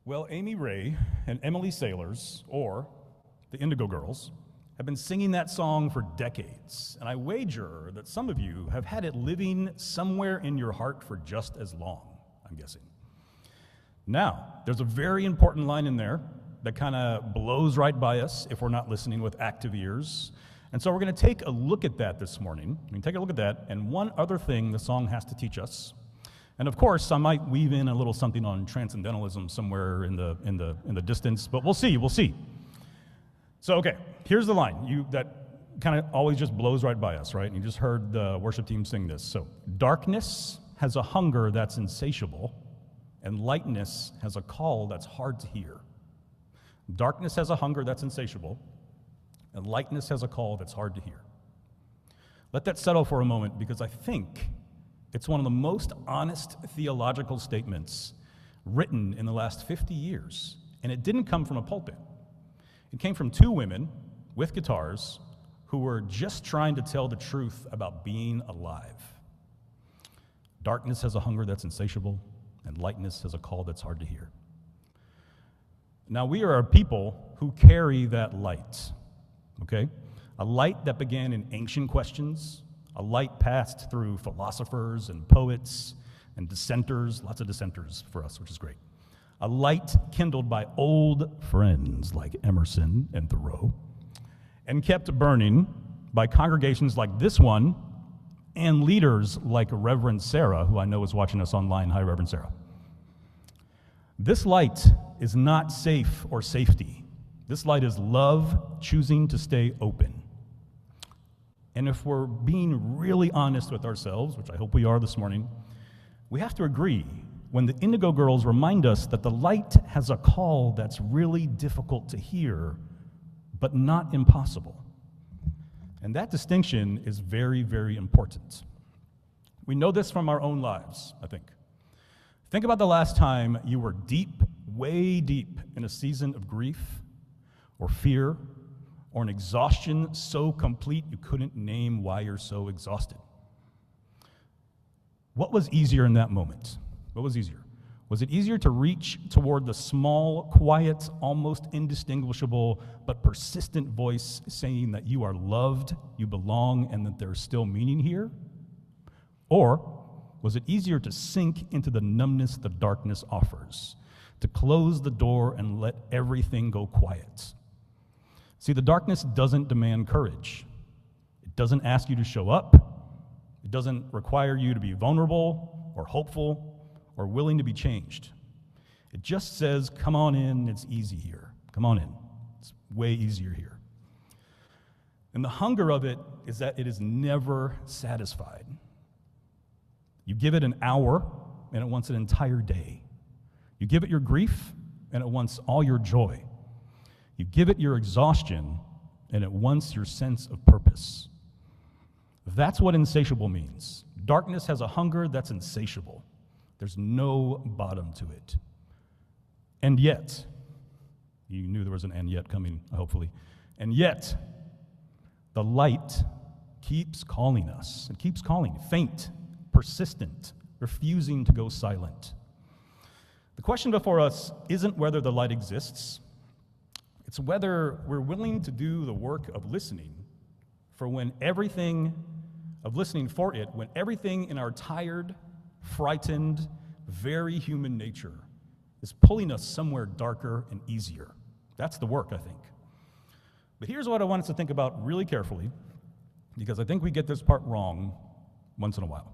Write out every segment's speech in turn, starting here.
Well, Amy Ray and Emily Sailors, or the Indigo Girls, have been singing that song for decades, and I wager that some of you have had it living somewhere in your heart for just as long, I'm guessing. Now, there's a very important line in there that kind of blows right by us if we're not listening with active ears. And so we're going to take a look at that this morning. We can take a look at that and one other thing the song has to teach us. And of course, I might weave in a little something on transcendentalism somewhere in the distance, but we'll see. So, okay, here's the line that kind of always just blows right by us, right? And you just heard the worship team sing this. So, darkness has a hunger that's insatiable, and lightness has a call that's hard to hear. Darkness has a hunger that's insatiable, and lightness has a call that's hard to hear. Let that settle for a moment, because I think it's one of the most honest theological statements written in the last 50 years, and it didn't come from a pulpit. It came from two women with guitars who were just trying to tell the truth about being alive. Darkness has a hunger that's insatiable, and lightness has a call that's hard to hear. Now, we are a people who carry that light, okay? A light that began in ancient questions, a light passed through philosophers and poets and dissenters, lots of dissenters for us, which is great. A light kindled by old friends like Emerson and Thoreau, and kept burning by congregations like this one and leaders like Reverend Sarah, who I know is watching us online. Hi, Reverend Sarah. This light is not safe or safety. This light is love choosing to stay open. And if we're being really honest with ourselves, which I hope we are this morning, we have to agree when the Indigo Girls remind us that the light has a call that's really difficult to hear, but not impossible. And that distinction is very, very important. We know this from our own lives, I think. Think about the last time you were deep, way deep in a season of grief or fear or an exhaustion so complete you couldn't name why you're so exhausted. What was easier in that moment? What was easier? Was it easier to reach toward the small, quiet, almost indistinguishable, but persistent voice saying that you are loved, you belong, and that there's still meaning here? Or was it easier to sink into the numbness the darkness offers, to close the door and let everything go quiet? See, the darkness doesn't demand courage. It doesn't ask you to show up. It doesn't require you to be vulnerable or hopeful or willing to be changed. It just says, come on in, it's easy here. Come on in. It's way easier here. And the hunger of it is that it is never satisfied. You give it an hour, and it wants an entire day. You give it your grief, and it wants all your joy. You give it your exhaustion, and it wants your sense of purpose. That's what insatiable means. Darkness has a hunger that's insatiable. There's no bottom to it. And yet, you knew there was an and yet coming, hopefully. And yet, the light keeps calling us. It keeps calling, faint, persistent, refusing to go silent. The question before us isn't whether the light exists. It's whether we're willing to do the work of listening for everything in our tired, frightened, very human nature is pulling us somewhere darker and easier. That's the work, I think. But here's what I want us to think about really carefully, because I think we get this part wrong once in a while.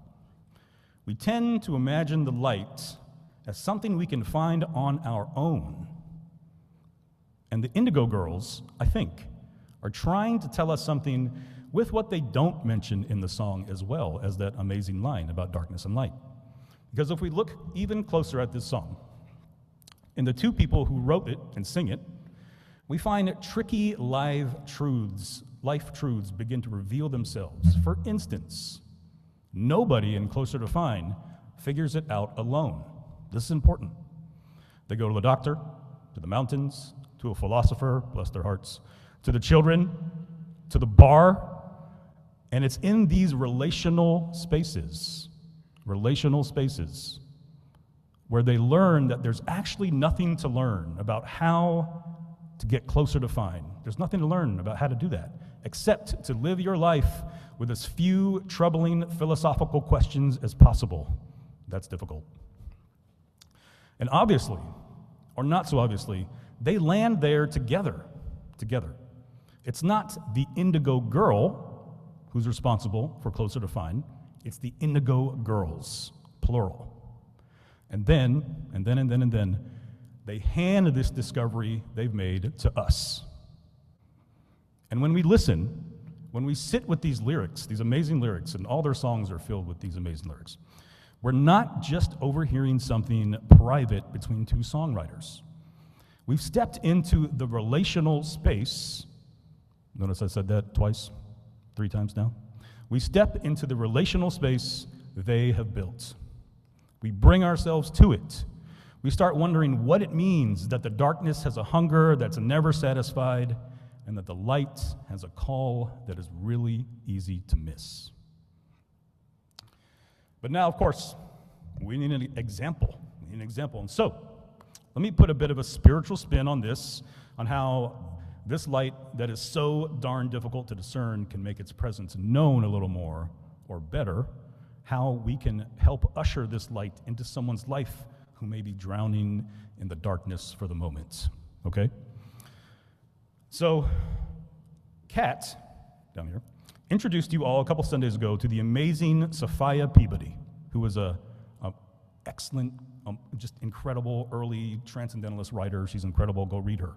We tend to imagine the light as something we can find on our own. And the Indigo Girls, I think, are trying to tell us something with what they don't mention in the song, as well as that amazing line about darkness and light. Because if we look even closer at this song, in the two people who wrote it and sing it, we find tricky life truths begin to reveal themselves. For instance, nobody in Closer to Fine figures it out alone. This is important. They go to the doctor, to the mountains, to a philosopher, bless their hearts, to the children, to the bar, and it's in these relational spaces where they learn that there's actually nothing to learn about how to get closer to fine. There's nothing to learn about how to do that, except to live your life with as few troubling philosophical questions as possible. That's difficult. And obviously, or not so obviously, they land there together. It's not the Indigo girl who's responsible for closer to fine, it's the Indigo girls, plural. And then, they hand this discovery they've made to us. And when we listen, when we sit with these lyrics, these amazing lyrics, and all their songs are filled with these amazing lyrics, we're not just overhearing something private between two songwriters. We've stepped into the relational space. Notice I said that twice, 3 times now. We step into the relational space they have built. We bring ourselves to it. We start wondering what it means that the darkness has a hunger that's never satisfied, and that the light has a call that is really easy to miss. But now, of course, we need an example. And so, let me put a bit of a spiritual spin on this, on how this light that is so darn difficult to discern can make its presence known a little more, or better, how we can help usher this light into someone's life who may be drowning in the darkness for the moment, okay? So, Kat, down here, introduced you all a couple Sundays ago to the amazing Sophia Peabody, who was a excellent, just incredible early transcendentalist writer. She's incredible. Go read her.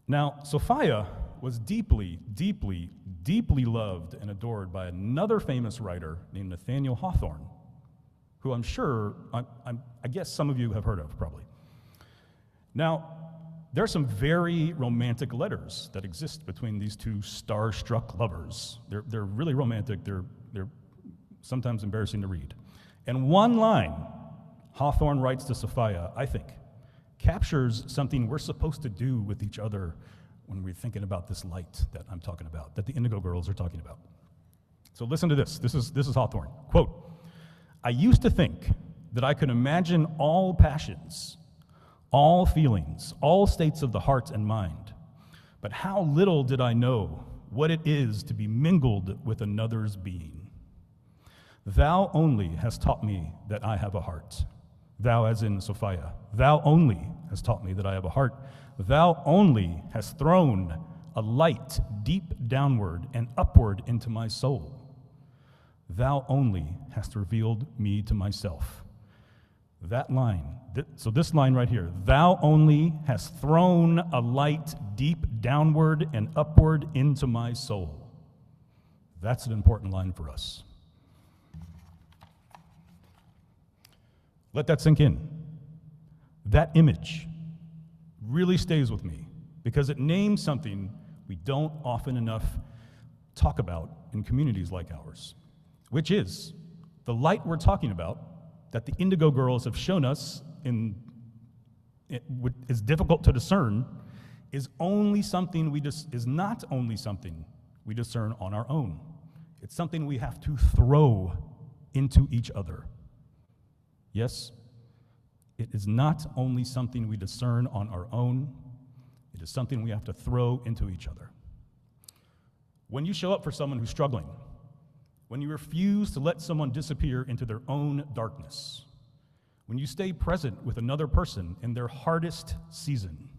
Now, Sophia was deeply, deeply, deeply loved and adored by another famous writer named Nathaniel Hawthorne, who I'm sure, I guess some of you have heard of, probably. Now, there are some very romantic letters that exist between these two starstruck lovers. They're really romantic. They're sometimes embarrassing to read. And one line Hawthorne writes to Sophia, I think, captures something we're supposed to do with each other when we're thinking about this light that I'm talking about, that the Indigo girls are talking about. So listen to this. This is Hawthorne. Quote, I used to think that I could imagine all passions, all feelings, all states of the heart and mind, but how little did I know what it is to be mingled with another's being. Thou only hast taught me that I have a heart. Thou, as in Sophia, thou only hast taught me that I have a heart. Thou only hast thrown a light deep downward and upward into my soul. Thou only hast revealed me to myself. That line, so this line right here, thou only hast thrown a light deep downward and upward into my soul. That's an important line for us. Let that sink in. That image really stays with me because it names something we don't often enough talk about in communities like ours, which is the light we're talking about that the Indigo girls have shown us is difficult to discern is not only something we discern on our own. It's something we have to throw into each other. Yes, it is not only something we discern on our own, it is something we have to throw into each other. When you show up for someone who's struggling, when you refuse to let someone disappear into their own darkness, when you stay present with another person in their hardest season,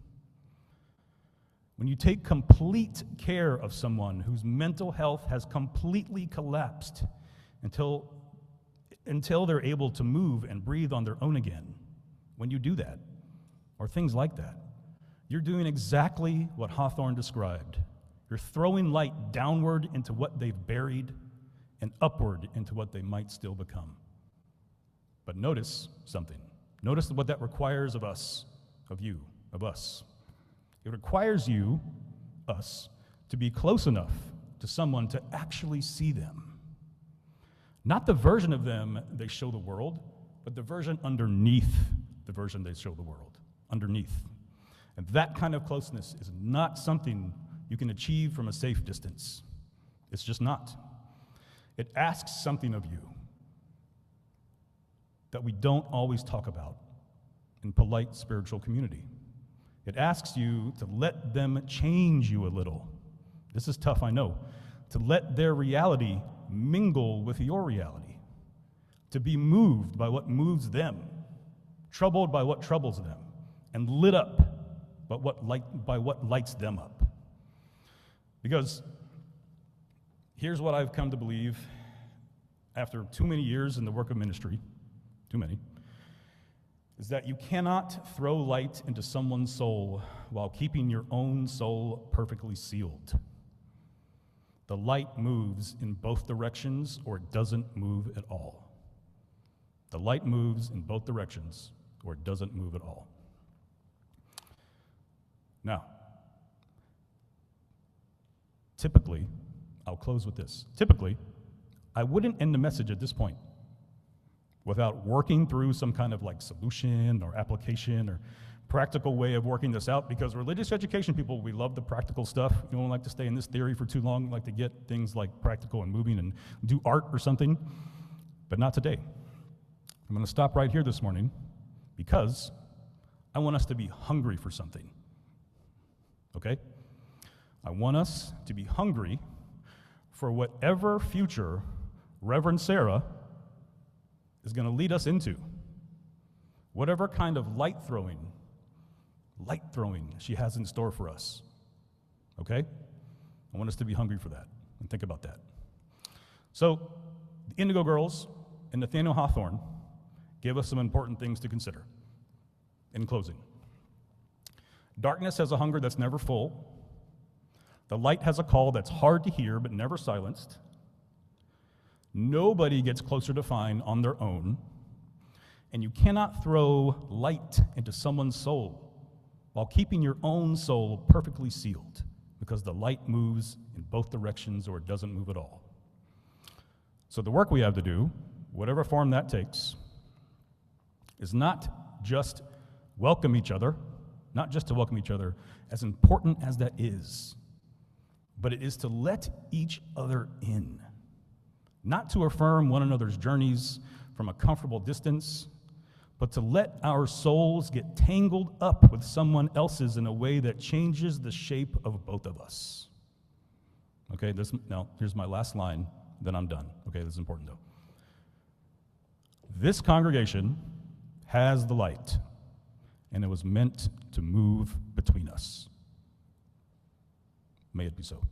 when you take complete care of someone whose mental health has completely collapsed until they're able to move and breathe on their own again, when you do that, or things like that, you're doing exactly what Hawthorne described. You're throwing light downward into what they've buried and upward into what they might still become. But notice something. Notice what that requires of us, of you, of us. It requires you, us, to be close enough to someone to actually see them. Not the version of them they show the world, but the version underneath the version they show the world, underneath. And that kind of closeness is not something you can achieve from a safe distance. It's just not. It asks something of you. that we don't always talk about in polite spiritual community. It asks you to let them change you a little. This is tough, I know. To let their reality mingle with your reality. To be moved by what moves them, troubled by what troubles them, and lit up by what lights them up. Because here's what I've come to believe after too many years in the work of ministry, too many, is that you cannot throw light into someone's soul while keeping your own soul perfectly sealed. The light moves in both directions or it doesn't move at all. The light moves in both directions or it doesn't move at all. Now, typically, I'll close with this. Typically, I wouldn't end the message at this point without working through some kind of like solution or application or practical way of working this out, because religious education people, we love the practical stuff. We don't like to stay in this theory for too long. We like to get things like practical and moving and do art or something, but not today. I'm going to stop right here this morning because I want us to be hungry for something, okay? I want us to be hungry for whatever future Reverend Sarah is going to lead us into, whatever kind of light throwing she has in store for us, okay? I want us to be hungry for that and think about that. So, the Indigo Girls and Nathaniel Hawthorne gave us some important things to consider. In closing, darkness has a hunger that's never full. The light has a call that's hard to hear but never silenced. Nobody gets closer to find on their own. And you cannot throw light into someone's soul while keeping your own soul perfectly sealed, because the light moves in both directions or it doesn't move at all. So the work we have to do, whatever form that takes, is not just to welcome each other, as important as that is, but it is to let each other in. Not to affirm one another's journeys from a comfortable distance, but to let our souls get tangled up with someone else's in a way that changes the shape of both of us. Okay, now here's my last line, then I'm done. Okay, this is important though. This congregation has the light, and it was meant to move between us. May it be so.